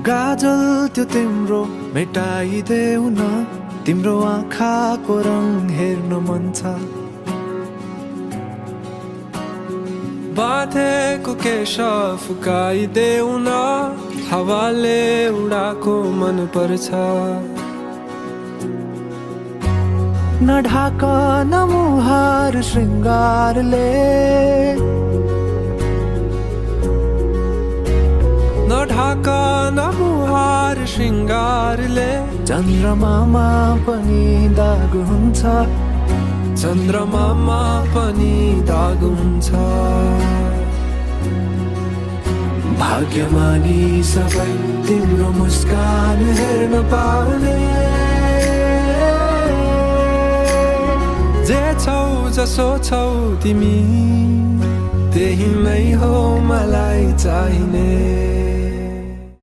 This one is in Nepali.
गाजल त्यो तिम्रो मेटाइदेऊ न, तिम्रो आँखाको रङ हेर्न मन छ। बाँधेको केश फुकाइदेऊ न, हावाले उडाको मन पर्छ। न ढाक न मुहार श्रृङ्गारले, न ढाक न मुहार श्रृङ्गारले, चन्द्रमामा पनि दाग हुन्छ, चन्द्रमामा पनि दाग हुन्छ। भाग्यमानी सबै तिम्रो मुस्कान हेर्न पाउने, जे छौ जसो छौ तिमी त्यही नै हो मलाई चाहिने।